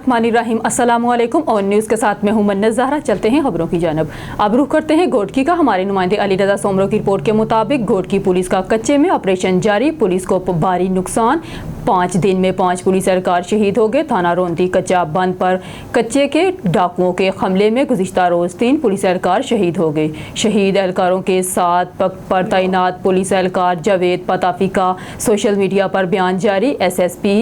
बिस्मिल्लाहिर्रहमानिर्रहीम। अस्सलामुअलैकुम और न्यूज़ के साथ मैं हूं मन्नत ज़हरा। चलते हैं खबरों की जानब। अब रुख करते हैं घोटकी का। हमारे नुमाइंदे अली रज़ा सोमरो की रिपोर्ट के मुताबिक घोटकी पुलिस का कच्चे में ऑपरेशन जारी। पुलिस को भारी नुकसान। 5 दिन में 5 पुलिस एहलकार शहीद हो गए। थाना रोंदी कच्चा बंद पर कच्चे के डाकुओं के हमले में गुज़िश्ता रोज़ 3 पुलिस एहलकार शहीद हो गए। शहीद एहलकारों के साथ पग पर तैनात पुलिस एहलकार जावेद पताफी का सोशल मीडिया पर बयान जारी। SSP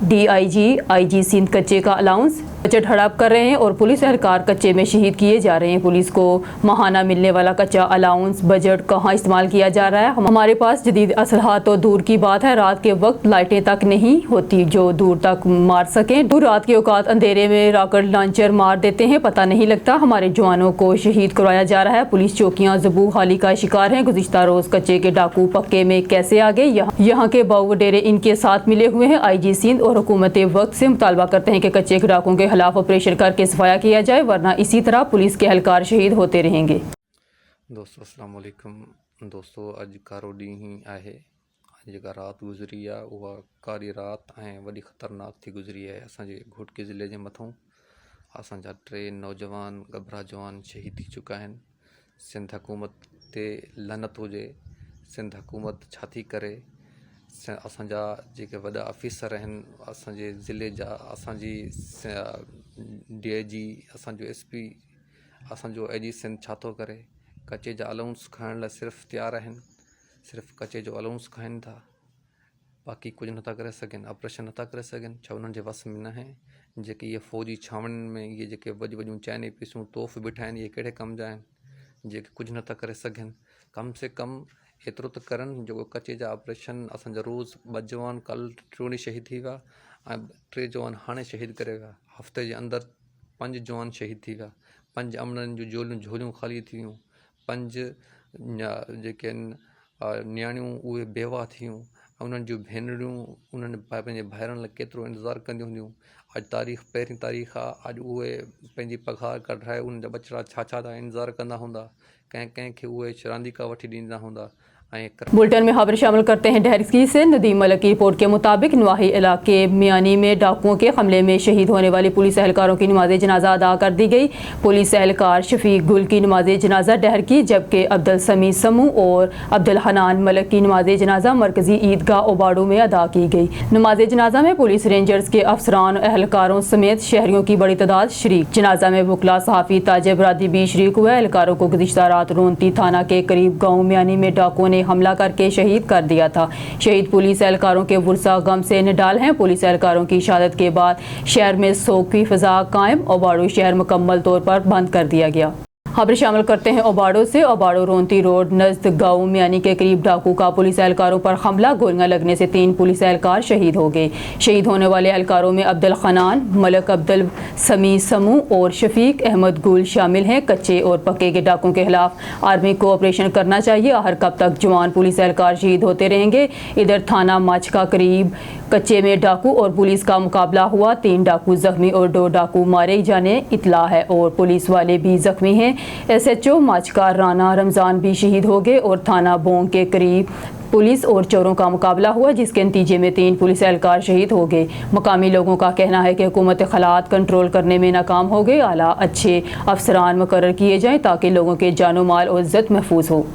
DIG IG सिंध कच्चे का अलाउंस बजट हड़प कर रहे हैं और पुलिस एहलकार कच्चे में शहीद किए जा रहे हैं। पुलिस को माहाना मिलने वाला कच्चा अलाउंस बजट कहाँ इस्तेमाल किया जा रहा है। हमारे पास जदीद असलहा तो दूर की बात है, रात के वक्त लाइटें तक नहीं होती जो दूर तक मार सकें। दूर रात के औकात अंधेरे में रॉकेट लॉन्चर मार देते हैं, पता नहीं लगता। हमारे जवानों को शहीद करवाया जा रहा है। पुलिस चौकियाँ ज़बू हाली का शिकार हैं। गुज़िश्ता रोज़ कच्चे के डाकू पक्के में कैसे आ गए, यहाँ के बाऊ डेरे इनके साथ मिले हुए हैं। IG सिंध और हुकूमत वक्त से मुतालबा करते हैं कि कच्चे के डाकुओं के खिलाफ ऑपरेशन करके सफाया किया जाए, वरना इसी तरह पुलिस के एहलकार शहीद होते रहेंगे। दोस्तों अस्सलाम वालेकुम। दोस्तों अज कारो ॾींहुं ही आहे। जेका रात गुज़री आहे उहा कारी रात ऐं वॾी ख़तरनाक थी गुज़री आहे। असांजे घोटकी ज़िले जे मथां असांजा 3 नौजवान गबरा जवान शहीद थी चुका आहिनि। सिंध हुकूमत ते लनत हुजे। सिंध हुकूमत छा थी करे। असांजा जेके वॾा ऑफिसर आहिनि असांजे ज़िले जा, असांजी DIG, असांजो SP, असांजो AG सिंध छा थो करे। कचे जा अलाउंस खाइण लाइ सिर्फ़ु तयारु आहिनि, सिर्फ़ु कचे जो अलाउंस खाइनि था, बाक़ी कुझु नथा करे सघनि, ऑपरेशन नथा करे सघनि। छा उन्हनि जे वस में न आहे। जेके इहे फ़ौजी छावनि में इहे जेके वॾियूं वॾियूं चाइने पीसूं तोहफ़ बीठा आहिनि, इहे कहिड़े कम जा आहिनि जेके कुझु नथा करे सघनि। कम से कम एतिरो त करनि जेको कचे जा ऑपरेशन। असांजा रोज़ 2 जवान कल टियों शहीद थी विया ऐं 3 जवान हाणे शहीद करे विया। हफ़्ते जे अंदरि 5 जवान शहीद थी विया। 5 अमननि जूं झोलियूं ख़ाली थी वियूं। 5 जेके नियाणियूं उहे बेवा थियूं। उन्हनि जूं भेनरियूं उन्हनि पंहिंजे भाइरनि लाइ केतिरो इंतज़ारु कंदियूं हूंदियूं। अॼु तारीख़ पहिरीं तारीख़ आहे। अॼु उहे पंहिंजी पघार कढाए उन्हनि जा बचिड़ा छा था इंतज़ारु कंदा हूंदा। कंहिंखे उहे रांदीका वठी ॾींदा हूंदा। बुलेटिन में खबर शामिल करते हैं डहरकी से। नदीम मलिक की रिपोर्ट के मुताबिक नवाही इलाके मियानी में डाकुओं के हमले में शहीद होने वाली पुलिस एहलकारों की नमाज जनाजा अदा कर दी गई। पुलिस एहलकार शफीक गुल की नमाज जनाजा डहरकी, जबकि अब्दुल समी समू और अब्दुल हनान मलिक की नमाज जनाजा मरकजी ईदगाह ओबाड़ू में अदा की गई। नमाज जनाजा में पुलिस रेंजर्स के अफसरान एहलकारों समेत शहरियों की बड़ी तादाद शरीक। जनाजा में वकला सहाफ़ी ताजिब बरादरी भी शरीक हुआ। एहलकारों को गुज़िश्ता रात रोंती थाना के करीब गाँव मियानी में डाकुओं ने हमला करके शहीद कर दिया था। शहीद पुलिस एहलकारों के वर्सा गम से निडाल हैं। पुलिस एहलकारों की शहादत के बाद शहर में शोक की फिजा कायम। ओबाड़ू शहर मुकम्मल तौर पर बंद कर दिया गया। खबर शामिल करते हैं ओबाड़ो से। ओबाड़ो रोंती रोड नज़द गाँव मियानी के करीब डाकू का पुलिस एहलकारों पर हमला। गोलियां लगने से 3 पुलिस एहलकार शहीद हो गए। शहीद होने वाले एहलकारों में अब्दुल खनान मलिक, अब्दुल समी समू और शफीक अहमद गुल शामिल हैं। कच्चे और पक्के के डाकुओं के खिलाफ आर्मी को ऑपरेशन करना चाहिए। आखिर कब तक जवान पुलिस एहलकार शहीद होते रहेंगे। इधर थाना मच का करीब कच्चे में डाकू और पुलिस का मुकाबला हुआ। 3 डाकू जख्मी और 2 डाकू मारे जाने इतला है और पुलिस वाले भी जख्मी हैं। SHO मच का राना रमज़ान भी शहीद हो गए और थाना बोंग के करीब पुलिस और चोरों का मुकाबला हुआ, जिसके नतीजे में 3 पुलिस एहलकार शहीद हो गए। मकामी लोगों का कहना है कि हुकूमत हालात कंट्रोल करने में नाकाम हो गई। आला अच्छे अफसरान मुकर्रर किए जाएं ताकि लोगों के जानो माल और इज्जत महफूज हो।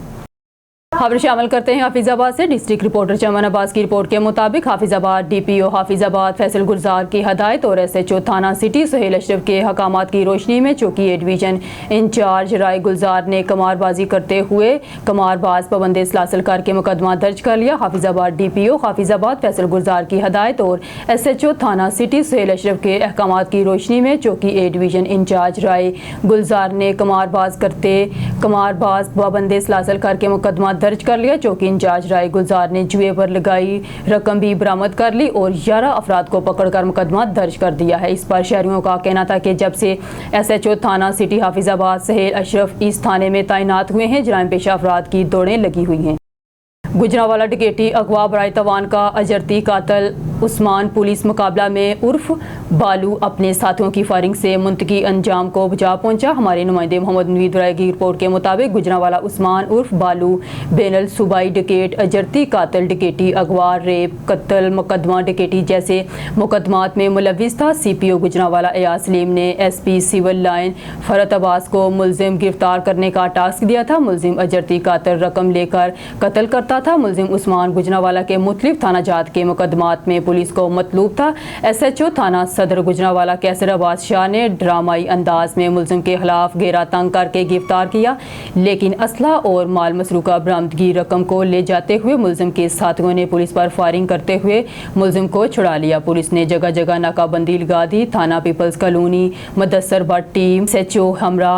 खबर शामिल करते हैं हाफिजाबाद से। डिस्ट्रिक्ट रिपोर्टर चमन अब्बास की रिपोर्ट के मुताबिक हाफिजाबाद DPO हाफिजाबाद फैसल गुलजार की हदायत और SHO थाना सिटी सुहेल अशरफ के हकामात की रोशनी में चौकी A डिवीजन इंचार्ज राय गुलजार ने कमारबाजी करते हुए कमारबाज पाबंदी हासिल करके मुकदमा दर्ज कर लिया। हाफिजाबाद DPO हाफिजाबाद फैसल गुलजार की हदायत और SHO थाना सिटी सुहेल अशरफ के अहकामात की रोशनी में चौकी A डिवीजन इंचार्ज राय गुलजार ने कमारबाज पाबंदी हासिल करके मुकदमा दर्ज कर लिया। चौकी इंचार्ज राय गुलजार ने जुए पर लगाई रकम भी बरामद कर ली और 11 अफराद को पकड़कर मुकदमा दर्ज कर दिया है। इस पर शहरियों का कहना था कि जब से SHO थाना सिटी हाफिजाबाद सुहेल अशरफ इस थाने में तैनात हुए हैं, जराइम पेशा अफराद की दौड़ें लगी हुई हैं। गुजरांवाला डकैती अगवा बराए तवान का अजरती कातल उस्मान पुलिस मुकाबला में उर्फ बालू अपने साथियों की फायरिंग से मुंतकी अंजाम को बचा पहुंचा। हमारे नुमाइंदे मोहम्मद नवीद राय की रिपोर्ट के मुताबिक गुजरांवाला उस्मान उर्फ बालू बेनल सूबाई डकैत अजरती कातल डकैती अगवा रेप कत्ल मुकदमा डकैती जैसे मुकदमात में मुलविस था। CPO गुजरांवाला एयाज सलीम ने SP civil line Farhat Abbas को मुलजिम गिरफ्तार करने का टास्क दिया था। मुलजिम अजरती कातल रकम लेकर कत्ल करता था। मुलजिम उस्मान गुजरांवाला के मुख्तलिफ थाना जात के मुकदमात में पुलिस को मतलूब था। SHO थाना सदर गुजरांवाला कैसर अब्बास शाह ने ड्रामाई अंदाज में मुलजिम के खिलाफ घेरा तंग करके गिरफ्तार किया, लेकिन असला और माल मसरूका बरामदगी रकम को ले जाते हुए मुलजिम के साथियों ने पुलिस पर फायरिंग करते हुए मुलजिम को छुड़ा लिया। पुलिस ने जगह जगह नाकाबंदी लगा दी। थाना people's colony Mudassar Bhatt team SHO हमरा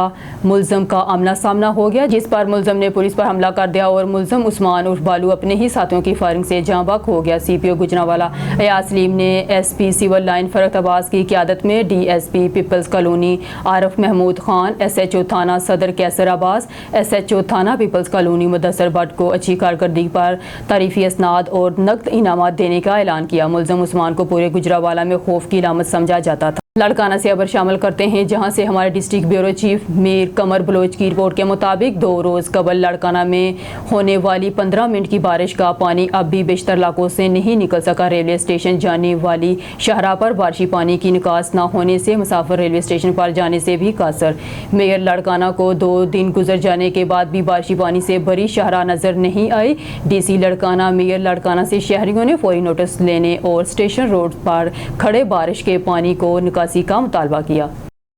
मुलजिम का आमना सामना हो गया, जिस पर मुलजिम ने पुलिस पर हमला कर दिया और मुलजिम उस्मान उर्फ बालू अपने ही साथियों की फायरिंग से जाँ बहक हो गया। CPO गुजरांवाला एयाज सलीम ने SP civil line Farhat Abbas की क़यादत में DSP people's colony Arif Mahmood Khan, SHO थाना सदर कैसर अब्बास, SHO थाना पीपल्स कॉलोनी मुदस्सर भट्ट को अच्छी कारकर्दगी पर तारीफी असनाद और नकद इनामात देने का ऐलान किया। मुलजिम उस्मान को पूरे गुजरांवाला में खौफ की अलामत समझा जाता था। लड़काना से खबर शामिल करते हैं, जहां से हमारे डिस्ट्रिक्ट ब्यूरो चीफ मीर कमर बलोच की रिपोर्ट के मुताबिक 2 रोज़ कबल लड़काना में होने वाली 15 मिनट की बारिश का पानी अब भी बेशतर इलाकों से नहीं निकल सका। रेलवे स्टेशन जाने वाली शाहराह पर बारिशी पानी की निकास न होने से मुसाफिर रेलवे स्टेशन पर जाने से भी कासर। मेयर लड़काना को 2 दिन गुजर जाने के बाद भी बारिशी पानी से भरी शाहराह नजर नहीं आई। DC लड़काना मेयर लड़काना से शहरियों ने फौरी नोटिस लेने और स्टेशन रोड पर खड़े बारिश के पानी को का मुतालबा किया।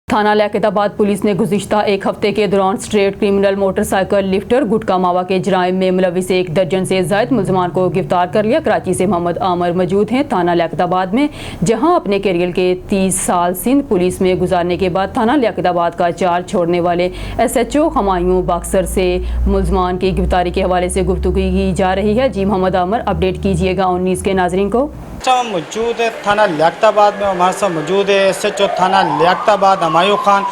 थाना लियाकताबाद पुलिस ने गुज़िश्ता एक हफ्ते के दौरान स्ट्रेट क्रिमिनल मोटरसाइकिल लिफ्टर गुटका मावा के जराइम में मुलविस 1 दर्जन से ज़ायद मुलजमान को गिरफ्तार कर लिया। कराची से मोहम्मद आमर मौजूद हैं थाना लियाकताबाद में, जहां अपने करियर के 30 साल सिंध पुलिस में गुजारने के बाद थाना लियाकताबाद का चार्ज छोड़ने वाले SHO हमायूं बाक्सर से मुलजमान की गिरफ्तारी के हवाले से गुफ्तगू की जा रही है। जी मोहम्मद आमर, अपडेट कीजिएगा 19 के नाजरीन को। मौजूद है थाना लियाकताबाद में, हमारे साथ मौजूद है SHO थाना लियाकताबाद हमायूं खान,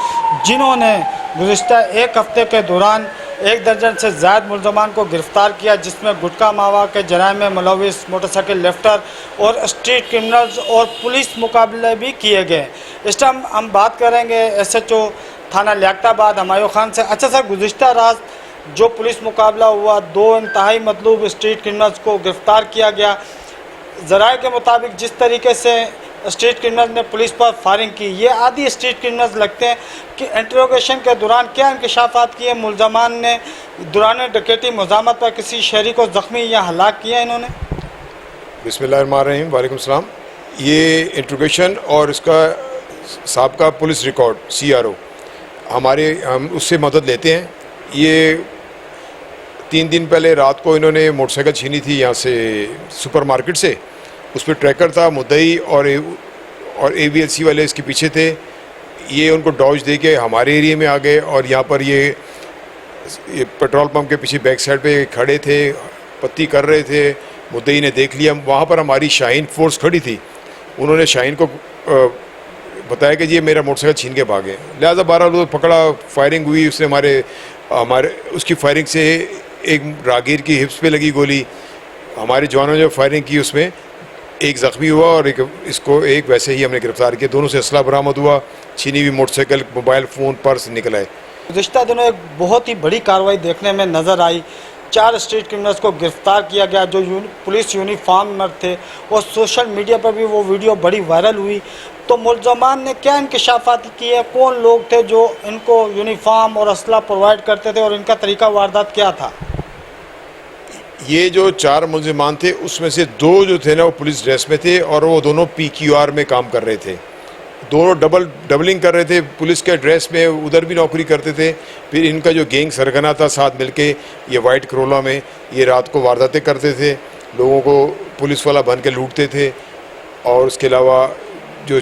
जिन्होंने गुज़िश्ता एक हफ्ते के दौरान 1 दर्जन से ज़्यादा मुलजमान को गिरफ़्तार किया, जिसमें गुटका मावा के जराइम में मुलविस मोटरसाइकिल लिफ्टर और स्ट्रीट क्रिमिनल्स और पुलिस मुकाबले भी किए गए। इस टाइम हम बात करेंगे SHO थाना लियाकताबाद हमायूं खान से। अच्छा सर, गुज़िश्ता रात जो पुलिस मुकाबला हुआ, 2 इंतहाई मतलूब स्ट्रीट क्रिमिनल्स को गिरफ़्तार किया गया। ज़राए के मुताबिक जिस तरीके से स्ट्रीट क्रिमिनल ने पुलिस पर फायरिंग की, ये आदि स्ट्रीट क्रिमिनल्स लगते हैं कि इंटरोगेशन के दौरान क्या इंकशाफात किए मुलजमान ने दौरान डकैती मुज़ामत पर किसी शहरी को ज़ख्मी या हलाक किया इन्होंने? बिस्मिल्लाहिर्रहमानिर्रहीम, वालेकुम सलाम। ये इंटरोगेशन और इसका साबका पुलिस रिकॉर्ड CRO हम उससे मदद लेते हैं। ये 3 दिन पहले रात को इन्होंने मोटरसाइकिल छीनी थी यहाँ से सुपरमार्केट से। उस पर ट्रैकर था, मुद्दई और AVLC वाले इसके पीछे थे। ये उनको डॉज दे के हमारे एरिया में आ गए और यहाँ पर ये पेट्रोल पंप के पीछे बैक साइड पे खड़े थे, पत्ती कर रहे थे। मुद्दई ने देख लिया, वहाँ पर हमारी शाहीन फोर्स खड़ी थी। उन्होंने शाहीन को बताया कि ये मेरा मोटरसाइकिल छीन के भागे, लिहाजा 12 लोग पकड़ा, फायरिंग हुई। उससे हमारे उसकी फायरिंग से एक रागीर की हिप्स पे लगी गोली। हमारे जवानों ने जो फायरिंग की उसमें एक ज़ख्मी हुआ और एक वैसे ही हमने गिरफ्तार किया। दोनों से असला बरामद हुआ, छीनी हुई मोटरसाइकिल, मोबाइल फ़ोन, पर्स निकल आए। गुज़िश्ता दिनों एक बहुत ही बड़ी कार्रवाई देखने में नज़र आई। 4 स्ट्रीट क्रिमिनल्स को गिरफ़्तार किया गया जो पुलिस यूनिफॉर्म में थे, और सोशल मीडिया पर भी वो वीडियो बड़ी वायरल हुई। तो मुलजमान ने क्या इंकशाफात किए, कौन लोग थे जो इनको यूनिफॉर्म और असला प्रोवाइड करते थे और इनका तरीका वारदात क्या था? ये जो 4 मुलजमान थे उसमें से 2 जो थे ना वो पुलिस ड्रेस में थे और वो दोनों PQR में काम कर रहे थे। दोनों डबलिंग कर रहे थे, पुलिस के ड्रेस में उधर भी नौकरी करते थे। फिर इनका जो गैंग सरगना था साथ मिलके ये वाइट करोला में ये रात को वारदातें करते थे, लोगों को पुलिस वाला बन के लूटते थे। और उसके अलावा जो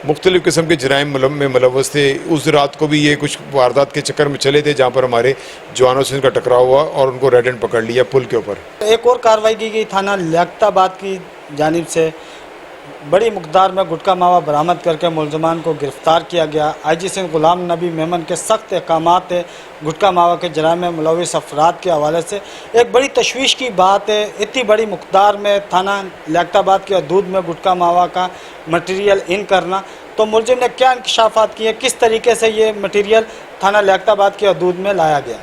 मुख्तलिफ़ किस्म के जराइम में मुलव्वस थे, उस रात को भी ये कुछ वारदात के चक्कर में चले थे, जहाँ पर हमारे जवानों से इनका टकराव हुआ और उनको रेड हैंड पकड़ लिया पुल के ऊपर। एक और कार्रवाई की गई थाना लियाकताबाद की जानिब से, बड़ी मकदार में गुटखा मावा बरामद करके मुलजमान को गिरफ्तार किया गया। IG सिंध गुलाम नबी मेमन के सख्त अहकामात गुटखा मावा के जराइम में मुलविस अफराद के हवाले से एक बड़ी तशवीश की बात है। इतनी बड़ी मकदार में थाना लियाकताबाद की हदूद में गुटखा मावा का मटीरियल इन करना, तो मुलजिम ने क्या इंकशाफात किए, किस तरीके से ये मटीरियल थाना लियाकताबाद की हदूद में लाया गया?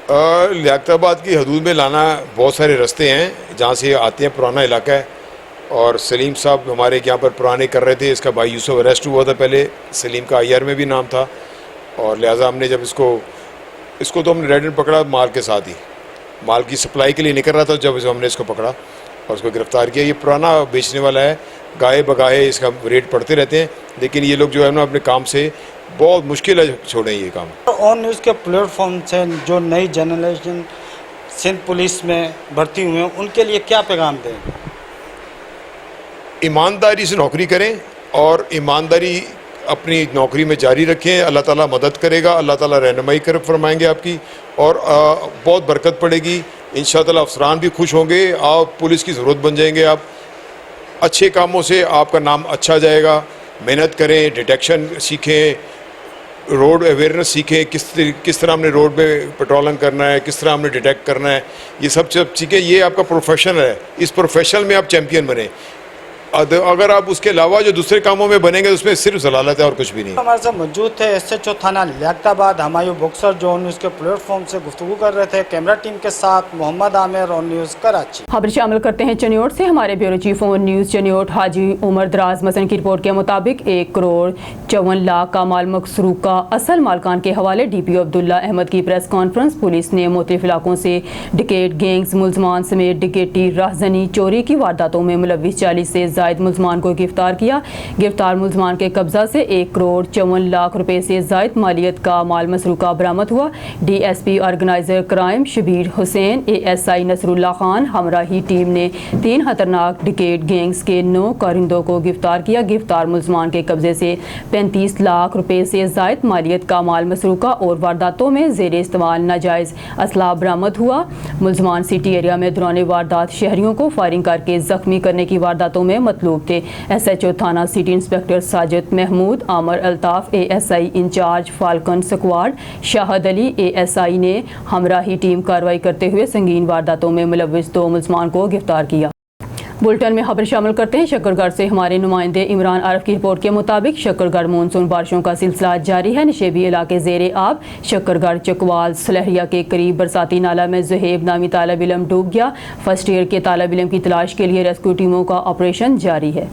लियाकताबाद की हदूद में लाना बहुत सारे रास्ते हैं जहाँ से आते हैं। पुराना इलाका है और सलीम साहब हमारे यहाँ पर पुराने कर रहे थे। इसका भाई यूसुफ अरेस्ट हुआ था, पहले सलीम का IR में भी नाम था, और लिहाजा हमने जब इसको तो हमने रेड हैंड पकड़ा माल के साथ ही, माल की सप्लाई के लिए निकल रहा था जब हमने इसको पकड़ा और उसको गिरफ़्तार किया। ये पुराना बेचने वाला है, गाहे बगाहे इसका रेट पड़ते रहते हैं, लेकिन ये लोग जो है ना अपने काम से बहुत मुश्किल है छोड़ें ये काम। ऑन न्यूज़ के प्लेटफॉर्म से जो नई जनरेशन सिंध पुलिस में भर्ती हुए हैं उनके लिए क्या पैगाम दें? ईमानदारी से नौकरी करें और ईमानदारी अपनी नौकरी में जारी रखें। अल्लाह ताला मदद करेगा, अल्लाह ताला रहनुमाई कर फरमाएंगे आपकी, और बहुत बरकत पड़ेगी। इंशाअल्लाह अफसरान भी खुश होंगे, आप पुलिस की ज़रूरत बन जाएंगे। आप अच्छे कामों से आपका नाम अच्छा जाएगा। मेहनत करें, डिटेक्शन सीखें, रोड अवेयरनेस सीखें, किस तरह हमने रोड पे पेट्रोलिंग करना है, किस तरह हमने डिटेक्ट करना है, ये सब सीखें। ये आपका प्रोफेशन है, इस प्रोफेशन में आप चैम्पियन बने। अगर आप उसके अलावा जो दूसरे कामों में बनेंगे तो उसमें सिर्फ जलालत है और कुछ भी नहीं। हमारे साथ मौजूद थे SHO थाना लियाकताबाद हमायूं बॉक्सर जो ऑन न्यूज़ के प्लेटफॉर्म से गुफ्तगू कर रहे थे। कैमरा टीम के साथ मोहम्मद आमिर, ऑन न्यूज़ कराची। खबर शामिल करते हैं चनियोट से। हमारे bureau chief on news Chiniot Haji Umar Daraz मसन की रिपोर्ट के मुताबिक 1 करोड़ 54 लाख का माल मकसरूक का असल मालकान के हवाले DPO अब्दुल्ला अहमद की प्रेस कॉन्फ्रेंस। पुलिस ने मुख्तलिफ इलाकों से डिकेट गैंग्स मुलजमान समेत डिकेटी, राहजनी, चोरी की वारदातों में मुलविस 40 से ज़ायद मुलजमान को गिरफ्तार किया। गिरफ्तार मुलजमान के कब्जा से 1 करोड़ 54 लाख रुपए से ज़ायद मालियत का माल मसरूका बरामद हुआ। DSP organised crime Shabbir Hussain, ASI Nasrullah Khan हमराही टीम ने 3 खतरनाक डिकेट गैंग्स के 9 कारिंदों को गिरफ्तार किया। गिरफ्तार मुलजमान के कब्जे से 35 लाख रुपए से ज़ायद मालियत का माल मसरूका और वारदातों में ज़ेर इस्तेमाल नाजायज़ असला बरामद हुआ। मुलजमान सिटी एरिया में दौरान वारदात शहरियों को फायरिंग करके ज़ख्मी करने की वारदातों में मतलूब थे। SHO थाना city inspector Sajid Mahmood, Aamir Altaf ASI incharge falcon squad, Shahid Ali ASI ने हमराही टीम कार्रवाई करते हुए संगीन वारदातों में मुलविस 2 मुलजमान को गिरफ्तार किया। बुलेटिन में खबर शामिल करते हैं शकरगढ़ से। हमारे नुमाइंदे इमरान आरिफ की रिपोर्ट के मुताबिक शकरगढ़ मानसून बारिशों का सिलसिला जारी है। नशेबी इलाके ज़ेरे आब। शकरगढ़ चकवाल सलहरिया के करीब बरसाती नाला में ज़ुहेब नामी तालिब इल्म डूब गया। फर्स्ट ईयर के तालिब इल्म की तलाश के लिए रेस्क्यू टीमों का ऑपरेशन जारी है।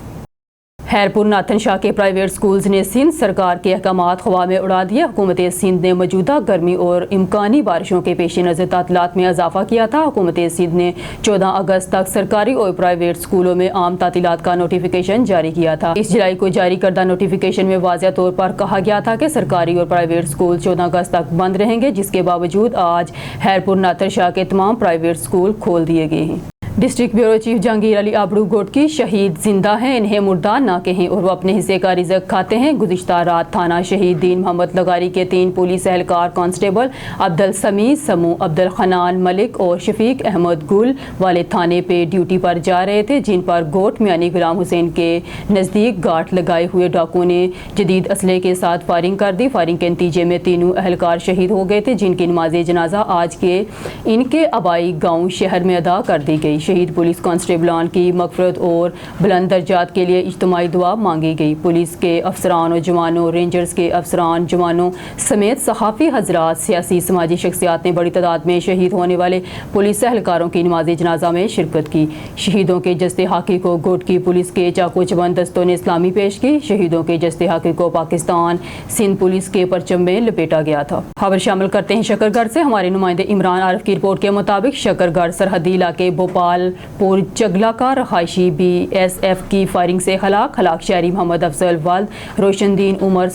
हैरपुर नाथन शाह के प्राइवेट स्कूल्स ने सिंध सरकार के अहकामात हवा में उड़ा दिए। हुकूमत सिंध ने मौजूदा गर्मी और इम्कानी बारिशों के पेश नज़र तातीलात में इजाफा किया था। हुकूमत सिंध ने 14 अगस्त तक सरकारी और प्राइवेट स्कूलों में आम तातीलात का नोटिफिकेशन जारी किया था। 20 जुलाई को जारी करदा नोटिफिकेशन में वाज़ेह तौर पर कहा गया था कि सरकारी और प्राइवेट स्कूल 14 अगस्त तक बंद रहेंगे, जिसके बावजूद आज हैरपुर नाथन शाह के तमाम प्राइवेट स्कूल खोल दिए गए हैं। District bureau chief Jahangir Ali आबड़ू गोट की शहीद जिंदा हैं, इन्हें मुर्दा ना कहें और वो अपने हिस्से का रिज़्क खाते हैं। गुज़िश्ता रात थाना शहीद दीन मोहम्मद लगारी के 3 पुलिस एहलकार कांस्टेबल अब्दुल समी, समू, अब्दुल खनान मलिक और शफीक अहमद गुल वाले थाने पे ड्यूटी पर जा रहे थे, जिन पर गोट मियानी गुलाम हुसैन के नज़दीक गाठ लगाए हुए डाकुओं ने जदीद असले के साथ फायरिंग कर दी। फायरिंग के नतीजे में तीनों एहलकार शहीद हो गए थे, जिनकी नमाज जनाजा आज के इनके आबाई गाँव शहर में अदा कर दी गई। शहीद पुलिस कांस्टेबलान की मगफरत और बुलंद दर्जात के लिए इज्तिमाई दुआ मांगी गई। पुलिस के अफसरान और जवानों, रेंजर्स के अफसरान जवानों समेत सहाफ़ी हजरात, सियासी समाजी शख्सियात ने बड़ी तादाद में शहीद होने वाले पुलिस एहलकारों की नमाज जनाजा में शिरकत की। शहीदों के जस्ते हाकी को गोट की पुलिस के चाकू चबंद दस्तों ने इस्लामी पेश की। शहीदों के जस्ते हाकी को पाकिस्तान सिंध पुलिस के परचम में लपेटा गया था। खबर शामिल करते हैं शकरगढ़ से। हमारे नुमाइंदे इमरान आरिफ की रिपोर्ट के मुताबिक शकरगढ़ सरहदी इलाके भोपालपुर चगला का रहायशी BSF की फायरिंग से हलाक शहरी मोहम्मद अफजल वल्द रोशनदीन उम्र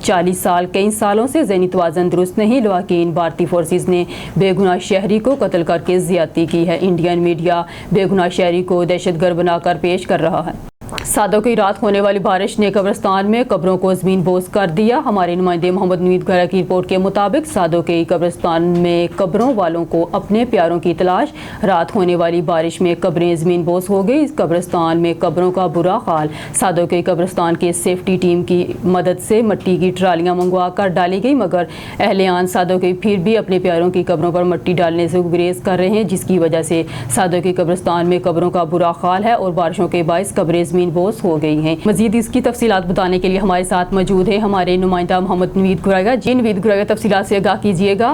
40 साल कई सालों से ज़हनी तवाज़ुन दुरुस्त नहीं। लवाकीन भारतीय फोर्सेस ने बेगुनाह शहरी को कत्ल करके ज़्यादती की है। इंडियन मीडिया बेगुनाह शहरी को दहशतगर्द बनाकर पेश कर रहा है। सादों की रात होने वाली बारिश ने कब्रिस्तान में कब्रों को ज़मीन बोस कर दिया। हमारे नुमाइंदे मोहम्मद नवीद घरा की रिपोर्ट के मुताबिक सादों के कब्रिस्तान में कब्रों वालों को अपने प्यारों की तलाश। रात होने वाली बारिश में कब्रें ज़मीन बोस हो गई। इस कब्रिस्तान में कब्रों का बुरा हाल। सादों के कब्रिस्तान के सेफ्टी टीम की मदद से मिट्टी की ट्रालियाँ मंगवा कर डाली गई, मगर अहलियान सादों के फिर भी अपने प्यारों की कब्रों पर मिट्टी डालने से गुरेज कर रहे हैं, जिसकी वजह से सादों के कब्रिस्तान में कब्रों का बुरा हाल है और बारिशों के बायस कब्रें ज़मीन बोस हो गई हैं। मजीद इसकी तफसीलात बताने के लिए हमारे साथ मौजूद है हमारे नुमाइंदा मोहम्मद नवीद घुरागा। जी नवीद घुरागा, तफसीलात से आगाह कीजिएगा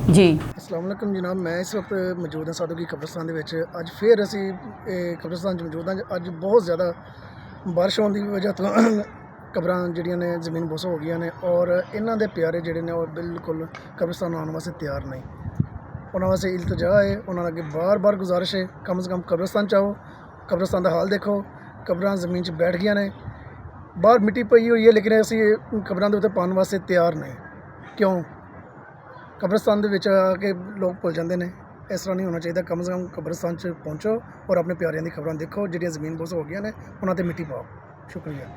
जी। अस्सलाम वालेकुम जनाब, मैं इस वक्त मौजूद हाँ सादों की कब्रिस्तान ਦੇ ਵਿੱਚ। ਅੱਜ ਫਿਰ ਅਸੀਂ ਕਬਰਿਸਤਾਨ 'ਚ ਮੌਜੂਦ ਹਾਂ। ਅੱਜ ਬਹੁਤ ਜ਼ਿਆਦਾ ਬਾਰਿਸ਼ ਹੋਣ ਦੀ ਵਜ੍ਹਾ ਤੋਂ ਕਬਰਾਂ ਜਿਹੜੀਆਂ ਨੇ ਜ਼ਮੀਨ ਬੋਸ ਹੋ ਗਈਆਂ ਨੇ ਔਰ ਇਹਨਾਂ ਦੇ ਪਿਆਰੇ ਜਿਹੜੇ ਨੇ ਉਹ ਬਿਲਕੁਲ ਕਬਰਿਸਤਾਨ ਆਉਣ ਵਾਸਤੇ ਤਿਆਰ ਨਹੀਂ। ਉਹਨਾਂ ਵਾਸਤੇ ਇਲਤਜਾ ਹੈ, ਉਹਨਾਂ ਅੱਗੇ ਬਾਰ-ਬਾਰ ਗੁਜ਼ਾਰਿਸ਼ ਹੈ, ਕਮ ਸੇ ਕਮ ਕਬਰਿਸਤਾਨ 'ਚ ਆਓ, ਕਬਰਿਸਤਾਨ ਦਾ ਹਾਲ ਦੇਖੋ। ਕਬਰਾਂ ਜ਼ਮੀਨ 'ਚ ਬੈਠ ਗਈਆਂ ਨੇ, ਬਾਹਰ ਮਿੱਟੀ ਪਈ ਹੋਈ ਹੈ, ਲੇਕਿਨ ਅਸੀਂ ਕਬਰਾਂ ਦੇ ਉੱਤੇ ਪਾਉਣ ਵਾਸਤੇ ਤਿਆਰ ਨਹੀਂ। ਕਿਉਂ? ਕਬਰਿਸਤਾਨ ਦੇ ਵਿੱਚ ਆ ਕੇ ਲੋਕ ਭੁੱਲ ਜਾਂਦੇ ਨੇ। ਇਸ ਤਰ੍ਹਾਂ ਨਹੀਂ ਹੋਣਾ ਚਾਹੀਦਾ। ਕਮ ਸੇ ਕਮ ਕਬਰਿਸਤਾਨ 'ਚ ਪਹੁੰਚੋ ਔਰ ਆਪਣੇ ਪਿਆਰਿਆਂ ਦੀ ਖਬਰਾਂ ਦੇਖੋ। ਜਿਹੜੀਆਂ ਜ਼ਮੀਨ ਬੋਸ ਹੋ ਗਈਆਂ ਨੇ ਉਹਨਾਂ 'ਤੇ ਮਿੱਟੀ ਪਾਓ। ਸ਼ੁਕਰੀਆ।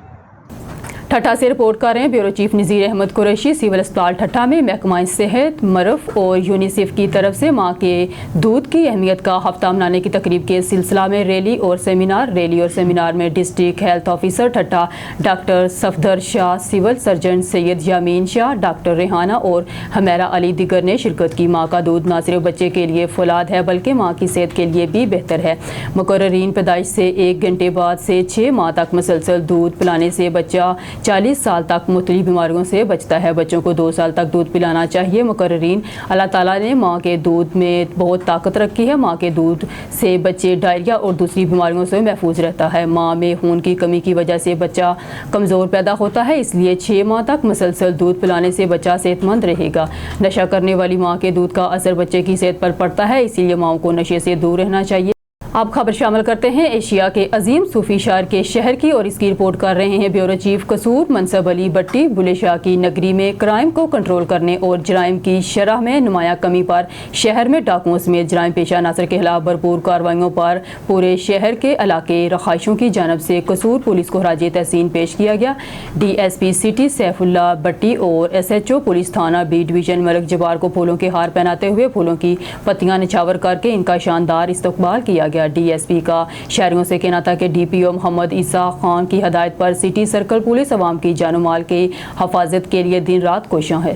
ठट्टा से रिपोर्ट कर रहे हैं ब्यूरो चीफ नज़ीर अहमद कुरैशी। सिविल अस्पताल ठट्टा में महकमा सेहत, मरफ और यूनिसेफ की तरफ से माँ के दूध की अहमियत का हफ्ता मनाने की तकरीब के सिलसिला में रैली और सेमिनार में district health officer Thatta doctor Safdar Shah, civil surgeon Syed Yamin Shah, doctor Rehana और हमेरा अली दिगर ने शिरकत की। माँ का दूध न सिर्फ बच्चे के लिए फौलाद है बल्कि माँ की सेहत के लिए भी बेहतर है। मुकर्ररीन पैदाइश से 1 घंटे बाद से 6 माह तक मुसलसल दूध पिलाने से बच्चा 40 साल तक मुख्तलिफ बीमारियों से बचता है। बच्चों को 2 साल तक दूध पिलाना चाहिए। मुकर्ररीन, अल्लाह ताला ने माँ के दूध में बहुत ताकत रखी है। माँ के दूध से बच्चे डायरिया और दूसरी बीमारियों से महफूज रहता है। माँ में खून की कमी की वजह से बच्चा कमज़ोर पैदा होता है, इसलिए 6 माह तक मुसलसल दूध पिलाने से बच्चा सेहतमंद रहेगा। नशा करने वाली माँ के दूध का असर बच्चे की सेहत पर पड़ता है, इसीलिए माँओं को नशे से दूर रहना चाहिए। आप खबर शामिल करते हैं एशिया के अजीम सूफी शायर के शहर की और इसकी रिपोर्ट कर रहे हैं ब्यूरो चीफ कसूर मनसब अली भट्टी। बुले शाह की नगरी में क्राइम को कंट्रोल करने और जराइम की शरह में नुमाया कमी पर शहर में डाकुओं समेत जराइम पेशा अनासर के खिलाफ भरपूर कार्रवाइयों पर पूरे शहर के इलाके रहायशों की जानब से कसूर पुलिस को खराज तहसीन पेश किया गया। DSP सिटी सैफुल्ला भट्टी और SHO पुलिस थाना B डिवीज़न मलिक जबार को फूलों के हार पहनाते हुए फूलों की पत्तियां निछावर करके इनका शानदार इस्तकबाल किया गया। DSP का शहरियों से कहना था कि DPO मोहम्मद ईसा खान की हदायत पर सिटी सर्कल पुलिस अवाम की जानो माल की हफाजत के लिए दिन रात कोशियां है।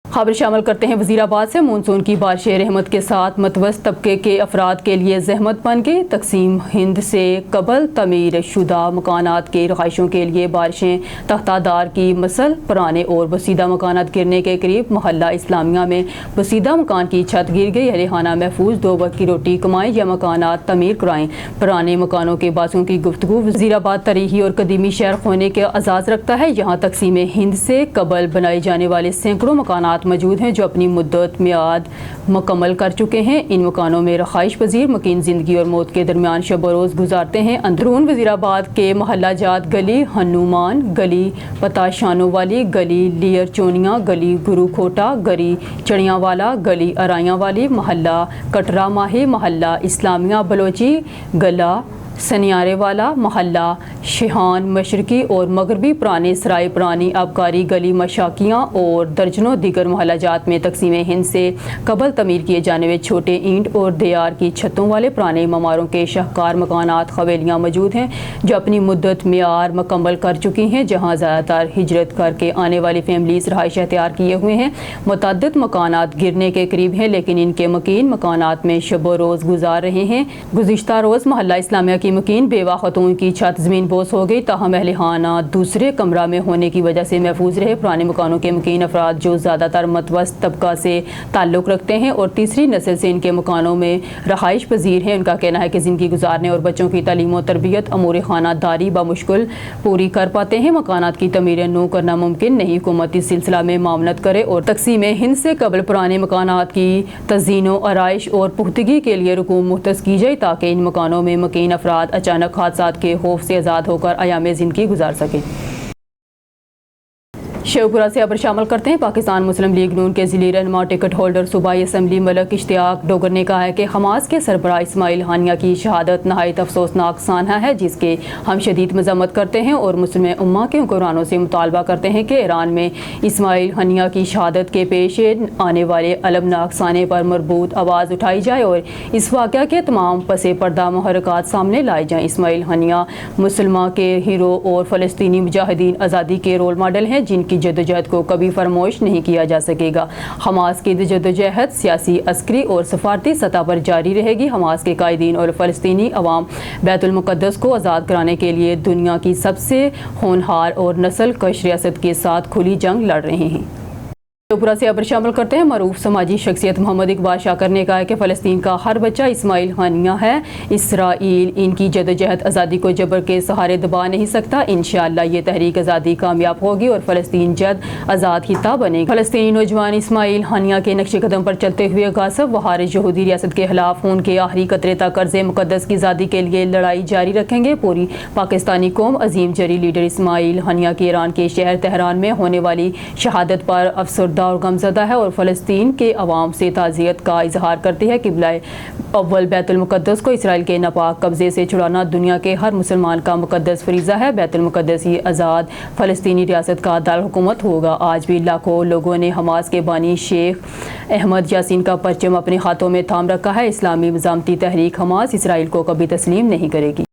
खबर शामिल करते हैं वज़ीराबाद से। मानसून की बारिशें रहमत के साथ मतवस्त तबके के अफराद के लिए जहमत बन गई। तकसीम हिंद से कबल तमीर शुदा मकानात के रहायशों के लिए बारिशें तख्तादार की मसल, पुराने और बसीदा मकानात गिरने के करीब। मोहल्ला इस्लामिया में बसीदा मकान की छत गिर गई। अहलिहाना महफूज 2 वक्त की रोटी कमाएं या मकानात तमीर कराएं। पुराने मकानों के बासों की गुफ्तगू। वज़ीराबाद तरीही और कदीमी शहर होने के एजाज़ रखता है। यहाँ तकसीम हिंद से कबल बनाए जाने वाले सैकड़ों मकानात मौजूद हैं जो अपनी मुद्दत मियाद मुकम्मल कर चुके हैं। इन मकानों में रहाइश पजीर मकीन ज़िंदगी और मौत के दरमियान शब रोज़ गुजारते हैं। अंदरून वज़ीराबाद के महल्ला जात गली हनुमान, गली पताशानों वाली, गली लियर चोनिया, गली गुरु खोटा, गली चढ़ियावाला, गली अराइयाँ वाली, महल्ला कटरा माही, महल्ला इस्लामिया बलोची, गला सनियारे वाला, मोहल्ला शिहान मशरकी और मगरबी, पुराने सराय, पुरानी आबकारी गली मशाकियाँ और दर्जनों दीगर मोहल्ला जात में तकसीम हिंद से कबल तमीर किए जाने में छोटे ईंट और देयार की छतों वाले पुराने ममारों के शाहकार मकानात हवेलियाँ मौजूद हैं जो अपनी मुद्दत मियार मुकम्मल कर चुकी हैं, जहाँ ज़्यादातर हिजरत करके आने वाली फैमिलीज रहाइश अख्तियार किए हुए हैं। मुतअद्दिद मकानात गिरने के करीब हैं, लेकिन इनके मकीन मकानात में शब रोज़ गुजार रहे हैं। गुज़िश्ता रोज़ मोहल्ला इस्लामिया की मकीन बेवा खतून की छत ज़मीन बोस हो गई, ताहम अहलिहाना दूसरे कमरा में होने की वजह से महफूज रहे। पुराने मकानों के मकीन अफराद जो ज़्यादातर मतवस्त तबका से ताल्लुक़ रखते हैं और तीसरी नस्ल से इनके मकानों में रहाइश पजीर हैं, उनका कहना है कि ज़िंदगी गुजारने और बच्चों की तालीम और तरबियत अमूर खानादारी बमुश्किल पूरी कर पाते हैं। मकानात की तमीरें नो करना मुमकिन नहीं। हुकूमत इस सिलसिला में मामलत करे और तकसीम हिंद से कबल पुराने मकानात की तज़ीनो आराइश और पुख्तगी के लिए रकूम मुख्तस की जाए ताकि इन मकानों में मकीन अफराद अचानक हादसात के खौफ से आज़ाद होकर अयाम ज़िंदगी गुजार सकें। शेखपुरा से खबर शामिल करते हैं। पाकिस्तान मुस्लिम लीग नून के ज़िली रहनुमा टिकट होल्डर सूबाई असम्बली मलक इश्तियाक डोगर ने कहा है कि हमास के सरबराह इस्माइल हानिया की शहादत नहायत अफसोसनाक सानहा है, जिसके हम शदीद मजम्मत करते हैं और मुस्लिम उम्मा के हुक्मरानों से मुतालबा करते हैं कि ईरान में इस्माइल हानिया की शहादत के पेश आने वाले अलमनाक साने पर मरबूत आवाज़ उठाई जाए और इस वाक़या के तमाम पसे पर्दा मुहर्रकात सामने लाए जाएँ। इस्माइल हानिया मुसलमान के हीरो और फ़लस्तीनी मुजाहिदीन आज़ादी के रोल मॉडल हैं, जिनकी जद्दोजहद को कभी फरमोश नहीं किया जा सकेगा। हमास की जद्दोजहद सियासी, अस्करी और सफारती सतह पर जारी रहेगी। हमास के कायदीन और फ़लस्तीनी अवाम बैतुल मुक़द्दस को आज़ाद कराने के लिए दुनिया की सबसे होनहार और नस्ल कश रियासत के साथ खुली जंग लड़ रहे हैं। शेखपुरा से खबर शामिल करते हैं। मरूफ समाजी शख्सियत मोहम्मद इकबाल शाकर ने कहा है कि फ़लस्तीन का हर बच्चा इस्माइल हानिया है। इसराइल इनकी जद्दोजहद आज़ादी को जबर के सहारे दबा नहीं सकता। इंशाअल्लाह ये तहरीक आज़ादी कामयाब होगी और फ़लस्तीन जल्द आज़ाद खिता बनेगा। फ़लस्तीनी नौजवान इस्माइल हानिया के नक्शे कदम पर चलते हुए गासब वहार यहूदी रियासत के खिलाफ खून के आखिरी कतरे तक कर्ज़ मुक़द्दस की आज़ादी के लिए लड़ाई जारी रखेंगे। पूरी पाकिस्तानी कौम अजीम जरी लीडर इस्माइल हानिया की ईरान के शहर तेहरान में होने वाली शहादत पर अफसरदा और गमज़दा है और फ़लस्तीन के अवाम से ताज़ियत का इजहार करती है। क़िबला अव्वल बैतुल मुक़द्दस को इसराइल के नापाक कब्ज़े से छुड़ाना दुनिया के हर मुसलमान का मुक़द्दस फ़रीज़ा है। बैतुल मुक़द्दस ही आज़ाद फ़लस्तीनी रियासत का दारुल हुकूमत होगा। आज भी लाखों लोगों ने हमास के बानी शेख अहमद यासीन का परचम अपने हाथों में थाम रखा है। इस्लामी मज़ामती तहरीक हमास इसराइल को कभी तस्लीम नहीं करेगी।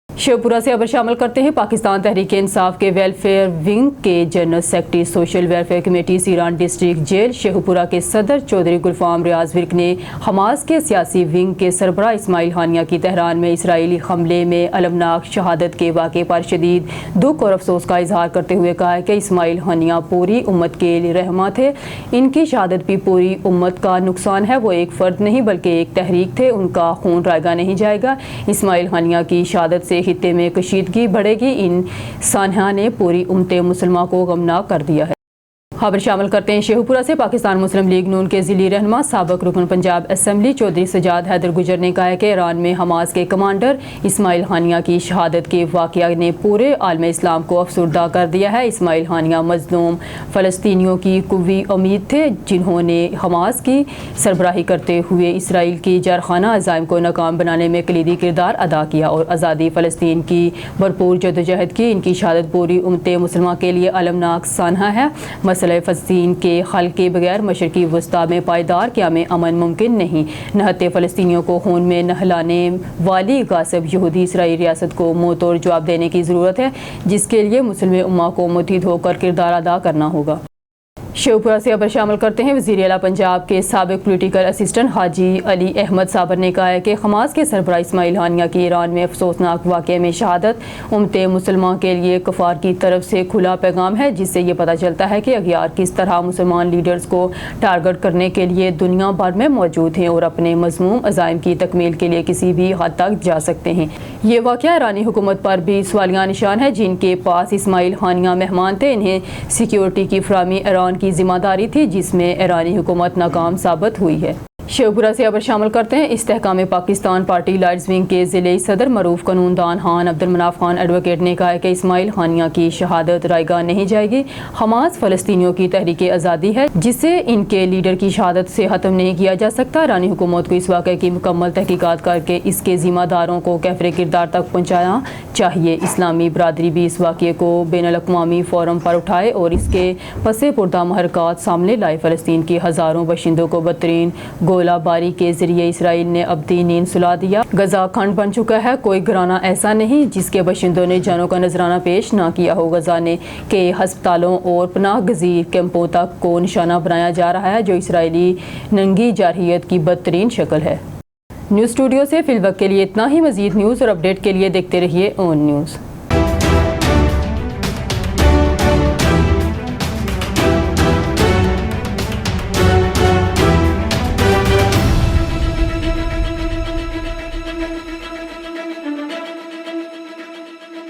शेखपुरा से खबर शामिल करते हैं। पाकिस्तान तहरीक इंसाफ के वेलफेयर विंग के general secretary social welfare committee सीरान डिस्ट्रिक्ट जेल शेखपुरा के सदर चौधरी गुलफाम रियाज विर्क ने हमास के सियासी विंग के सरबराह इस्माइल हानिया की तेहरान में इसराइली हमले में अलमनाक शहादत के वाक़े पर शदीद दुख और अफसोस का इजहार करते हुए कहा है कि इस्माइल हानिया पूरी उम्मत के लिए रहमा थे। इनकी शहादत भी पूरी उम्मत का नुकसान है। वो एक फ़र्द नहीं बल्कि एक तहरीक थे। उनका खून रायगा नहीं जाएगा। इस्माइल हानिया की शहादत से खित्ते में कशीदगी बढ़ेगी। इन सानहा ने पूरी उम्मत मुसलमान को गमनाक कर दिया है। खबर शामिल करते हैं शेखपुरा से। पाकिस्तान मुस्लिम लीग नून के ज़िली रहनुमा साबिक़ रुकन पंजाब असम्बली चौधरी सजाद हैदर गुजर ने कहा है कि ईरान में हमास के कमांडर इस्माइल हानिया की शहादत के वाक़या ने पूरे आलम इस्लाम को अफसरदा कर दिया है। इस्माइल हानिया मज़लूम फ़लस्तीनियों की कुव्वी उम्मीद थे, जिन्होंने हमास की सरबराही करते हुए इसराइल की जारखाना अज़ाइम को नाकाम बनाने में कलीदी किरदार अदा किया और आज़ादी फ़लस्तीन की भरपूर जद्दोजहद की। इनकी शहादत पूरी उम्मत मुसलमान के लिए अलमनाक सानहा है। मसला फ़लस्तीन के हल के बगैर मशरक़ी वस्ता में पायदार क़याम अमन मुमकिन नहीं। नहते फ़लस्तीनियों को खून में नहलाने वाली गासिब यहूदी इसराइली रियासत को मुँह तोड़ जवाब देने की ज़रूरत है, जिसके लिए मुस्लिम उम्मा को मुत्तहिद होकर किरदार अदा करना होगा। शेखपुरा से खबर शामिल करते हैं। वज़ीर आला पंजाब के साबिक़ पोलिटिकल असिस्टेंट हाजी अली अहमद साबर ने कहा है कि हमास के सरबराह इस्माइल हानिया की ईरान में अफसोसनाक वाक़े में शहादत उम्मत मुसलमान के लिए कफ़ार की तरफ से खुला पैगाम है, जिससे ये पता चलता है कि अगियार किस तरह मुसलमान लीडर्स को टारगेट करने के लिए दुनिया भर में मौजूद हैं और अपने मज़मूम अज़ाइम की तकमील के लिए किसी भी हद तक जा सकते हैं। ये वाक़या ईरानी हुकूमत पर भी सवालिया निशान है, जिनके पास इस्माइल हानिया मेहमान थे। इन्हें सिक्योरिटी की फराहमी ईरान की जिम्मेदारी थी, जिसमें ईरानी हुकूमत नाकाम साबित हुई है। शेखपुरा से खबर शामिल करते हैं। इस्तेहकाम पाकिस्तान पार्टी लाइट्स विंग के ज़िले सदर मरूफ कानूनदान खान अब्दुल मनाफ खान एडवोकेट ने कहा है कि इस्माइल हानिया की शहादत रायगा नहीं जाएगी। हमास फ़लस्तीनियों की तहरीक आज़ादी है, जिसे इनके लीडर की शहादत से ख़त्म नहीं किया जा सकता। ईरानी हुकूमत को इस वाक़े की मुकम्मल तहकीकात करके इसके ज़िम्मेदारों को कैफ़रे किरदार तक पहुँचाना चाहिए। इस्लामी बरादरी भी इस वाक़े को बैनुल अक़वामी फ़ोरम पर उठाए और इसके पसे पुर्दा महरक़ात सामने लाए। फ़लस्तीन के हज़ारों बशिंदों को बदतरीन गोलाबारी के जरिए इसराइल ने अब्दी नींद सुला दिया। गजा खंड बन चुका है। कोई घराना ऐसा नहीं जिसके बशिंदों ने जानों का नजराना पेश ना किया हो। गजा ने के हस्पतालों और पनाह गज़ीर कैंपों तक को निशाना बनाया जा रहा है, जो इसराइली नंगी जारहियत की बदतरीन शक्ल है। न्यूज़ स्टूडियो से फिलवक्त के लिए इतना ही। मज़ीद न्यूज़ और अपडेट के लिए देखते रहिए ऑन न्यूज़।